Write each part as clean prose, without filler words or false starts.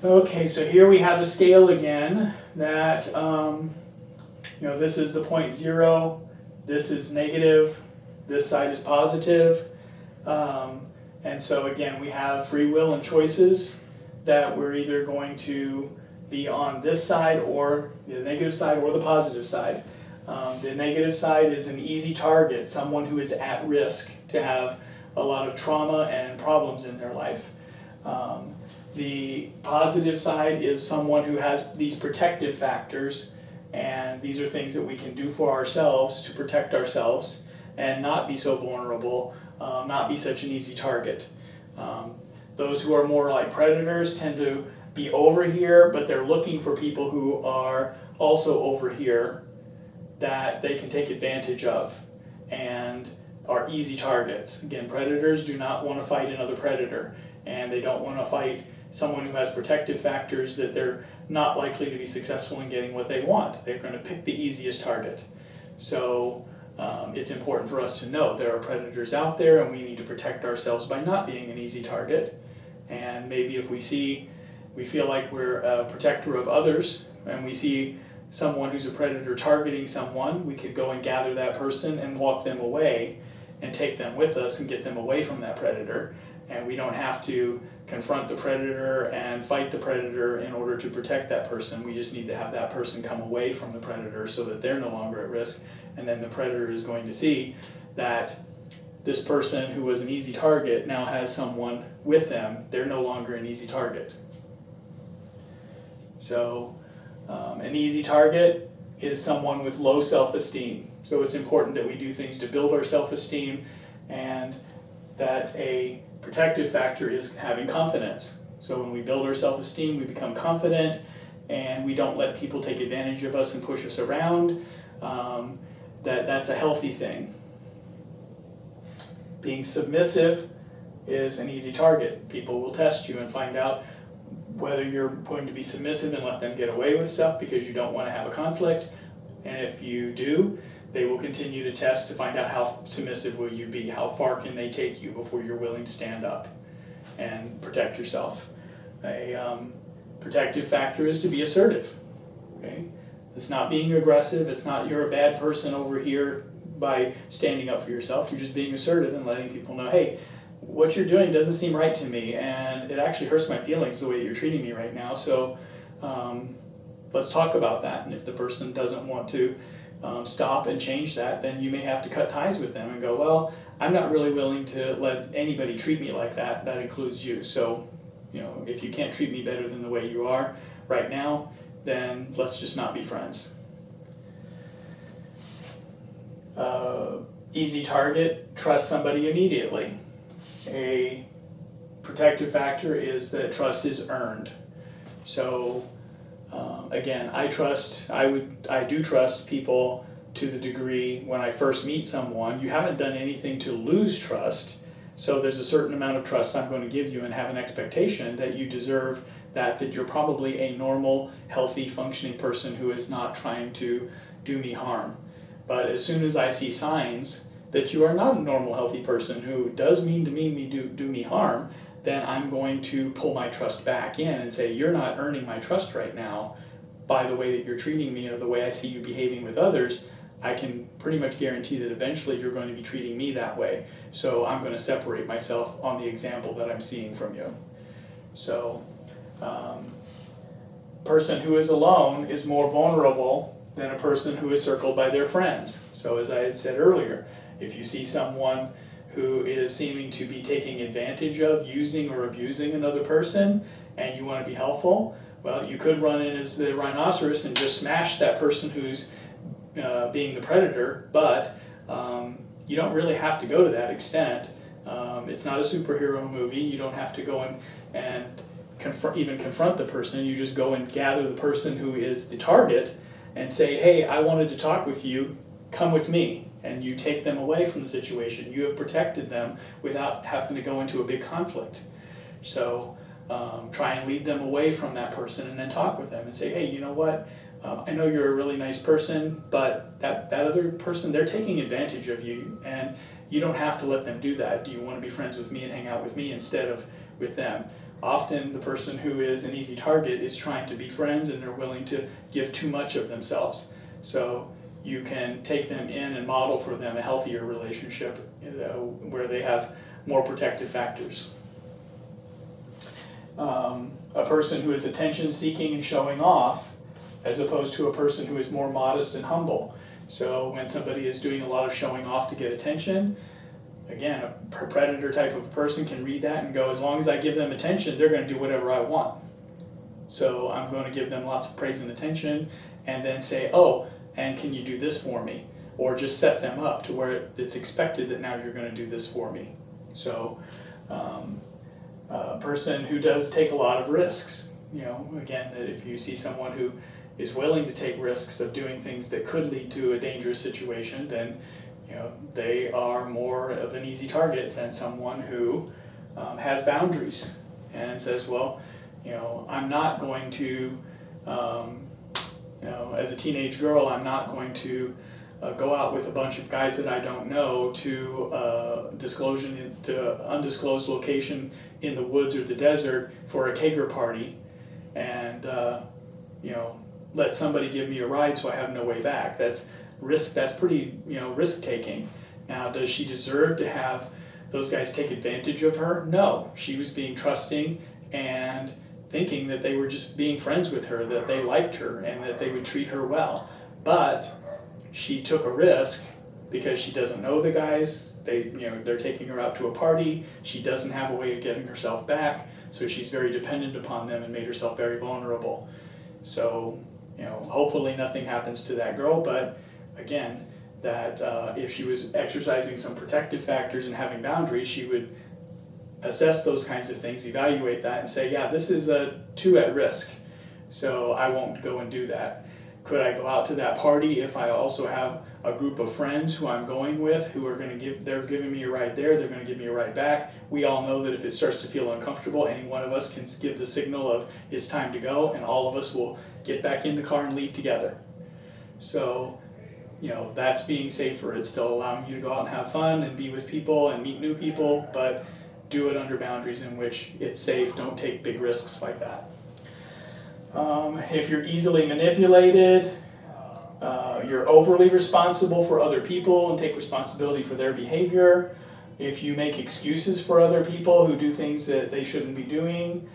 Okay, so here we have a scale again that, this is the point 0, this is negative, this side is positive. And so again, we have free will and choices that we're either going to be on this side or the negative side or the positive side. The negative side is an easy target, someone who is at risk to have a lot of trauma and problems in their life. The positive side is someone who has these protective factors, and these are things that we can do for ourselves to protect ourselves and not be so vulnerable, not be such an easy target. Those who are more like predators tend to be over here, but they're looking for people who are also over here that they can take advantage of and are easy targets. Again, predators do not want to fight another predator, and they don't want to fight someone who has protective factors that they're not likely to be successful in getting what they want. They're going to pick the easiest target. So it's important for us to know there are predators out there, and we need to protect ourselves by not being an easy target. And maybe if we feel like we're a protector of others, and we see someone who's a predator targeting someone, we could go and gather that person and walk them away and take them with us and get them away from that predator. And we don't have to confront the predator and fight the predator in order to protect that person. We just need to have that person come away from the predator so that they're no longer at risk. And then the predator is going to see that this person who was an easy target now has someone with them. They're no longer an easy target. So an easy target is someone with low self-esteem. So it's important that we do things to build our self-esteem, and that a protective factor is having confidence. So when we build our self-esteem, we become confident, and we don't let people take advantage of us and push us around. That's a healthy thing. Being submissive is an easy target. People will test you and find out whether you're going to be submissive and let them get away with stuff because you don't want to have a conflict. And if you do, they will continue to test to find out how submissive will you be, how far can they take you before you're willing to stand up and protect yourself. A protective factor is to be assertive. Okay? It's not being aggressive, it's not you're a bad person over here by standing up for yourself. You're just being assertive and letting people know, hey, what you're doing doesn't seem right to me, and it actually hurts my feelings the way that you're treating me right now, so let's talk about that. And if the person doesn't want to stop and change that, then you may have to cut ties with them and go, well, I'm not really willing to let anybody treat me like that. That includes you. So, if you can't treat me better than the way you are right now, then let's just not be friends. Easy target, trust somebody immediately. A protective factor is that trust is earned. So again, I do trust people to the degree when I first meet someone. You haven't done anything to lose trust, so there's a certain amount of trust I'm going to give you and have an expectation that you deserve that you're probably a normal, healthy, functioning person who is not trying to do me harm. But as soon as I see signs that you are not a normal, healthy person who does mean to do me harm, then I'm going to pull my trust back in and say, you're not earning my trust right now by the way that you're treating me or the way I see you behaving with others. I can pretty much guarantee that eventually you're going to be treating me that way. So I'm going to separate myself on the example that I'm seeing from you. So person who is alone is more vulnerable than a person who is circled by their friends. So as I had said earlier, if you see someone who is seeming to be taking advantage of, using or abusing another person, and you want to be helpful, well, you could run in as the rhinoceros and just smash that person who's being the predator, but you don't really have to go to that extent. It's not a superhero movie. You don't have to go and confront the person. You just go and gather the person who is the target and say, hey, I wanted to talk with you, come with me. And you take them away from the situation. You have protected them without having to go into a big conflict. So try and lead them away from that person and then talk with them and say, hey, you know what? I know you're a really nice person, but that other person, they're taking advantage of you, and you don't have to let them do that. Do you want to be friends with me and hang out with me instead of with them? often the person who is an easy target is trying to be friends and they're willing to give too much of themselves. So you can take them in and model for them a healthier relationship where they have more protective factors. A person who is attention seeking and showing off, as opposed to a person who is more modest and humble. So when somebody is doing a lot of showing off to get attention, again, a predator type of person can read that and go, as long as I give them attention, they're going to do whatever I want. So I'm going to give them lots of praise and attention, and then say, oh, and can you do this for me? Or just set them up to where it's expected that now you're going to do this for me. So a person who does take a lot of risks, again, that if you see someone who is willing to take risks of doing things that could lead to a dangerous situation, then they are more of an easy target than someone who has boundaries and says, well, I'm not going to, as a teenage girl, I'm not going to go out with a bunch of guys that I don't know to undisclosed location in the woods or the desert for a kegger party, and let somebody give me a ride so I have no way back. That's risk. That's pretty risk taking. Now, does she deserve to have those guys take advantage of her? No, she was being trusting and thinking that they were just being friends with her, that they liked her and that they would treat her well. But she took a risk because she doesn't know the guys. They're taking her out to a party. She doesn't have a way of getting herself back, so she's very dependent upon them and made herself very vulnerable. So, hopefully nothing happens to that girl, but again, that if she was exercising some protective factors and having boundaries, she would assess those kinds of things, evaluate that, and say, yeah, this is too at risk, so I won't go and do that. Could I go out to that party if I also have a group of friends who I'm going with who are going to they're giving me a ride there, they're going to give me a ride back. We all know that if it starts to feel uncomfortable, any one of us can give the signal of it's time to go, and all of us will get back in the car and leave together. So, that's being safer. It's still allowing you to go out and have fun and be with people and meet new people, but do it under boundaries in which it's safe. Don't take big risks like that. If you're easily manipulated, you're overly responsible for other people and take responsibility for their behavior. If you make excuses for other people who do things that they shouldn't be doing,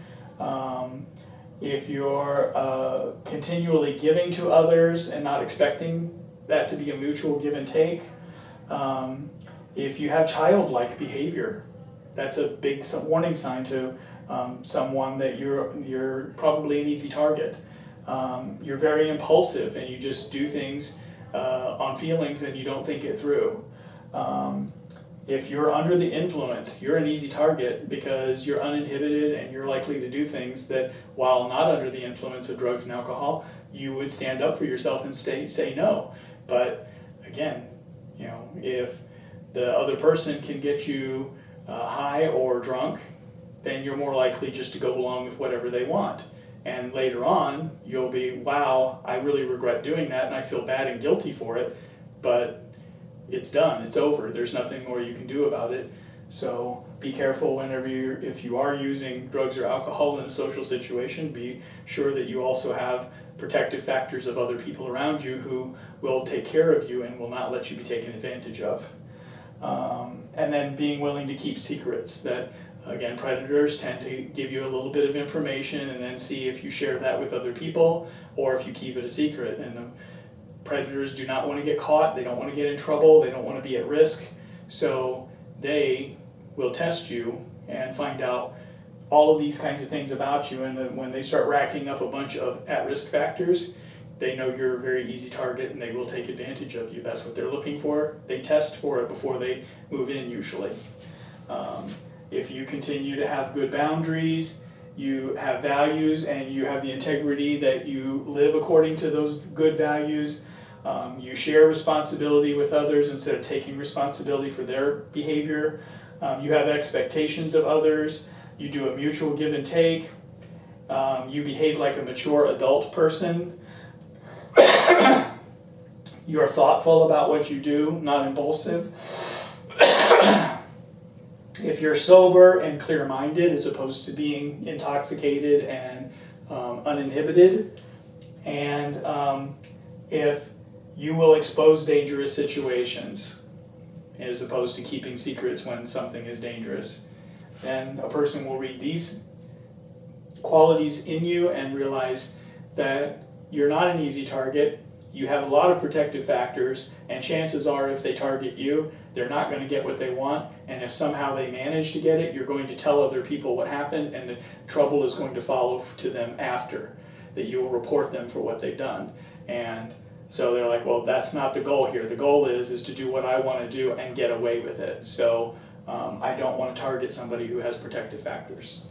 if you're continually giving to others and not expecting that to be a mutual give and take, if you have childlike behavior, that's a big warning sign to someone that you're probably an easy target. You're very impulsive and you just do things on feelings and you don't think it through. If you're under the influence, you're an easy target because you're uninhibited and you're likely to do things that, while not under the influence of drugs and alcohol, you would stand up for yourself and say no. But again, if the other person can get you high or drunk, then you're more likely just to go along with whatever they want. And later on, you'll be, wow, I really regret doing that and I feel bad and guilty for it, but it's done, it's over, there's nothing more you can do about it. So be careful whenever if you are using drugs or alcohol in a social situation, be sure that you also have protective factors of other people around you who will take care of you and will not let you be taken advantage of. And then being willing to keep secrets. That, again, predators tend to give you a little bit of information and then see if you share that with other people or if you keep it a secret. And the predators do not want to get caught, they don't want to get in trouble, they don't want to be at risk, so they will test you and find out all of these kinds of things about you, and then when they start racking up a bunch of at-risk factors, they know you're a very easy target and they will take advantage of you. That's what they're looking for. They test for it before they move in usually. If you continue to have good boundaries, you have values, and you have the integrity that you live according to those good values, you share responsibility with others instead of taking responsibility for their behavior, you have expectations of others, you do a mutual give and take, you behave like a mature adult person, you are thoughtful about what you do, not impulsive, if you're sober and clear-minded as opposed to being intoxicated and uninhibited, and if you will expose dangerous situations as opposed to keeping secrets when something is dangerous, then a person will read these qualities in you and realize that you're not an easy target, you have a lot of protective factors, and chances are if they target you, they're not going to get what they want, and if somehow they manage to get it, you're going to tell other people what happened, and the trouble is going to follow to them after, that you will report them for what they've done. And so they're like, well, that's not the goal here. The goal is to do what I want to do and get away with it. So I don't want to target somebody who has protective factors.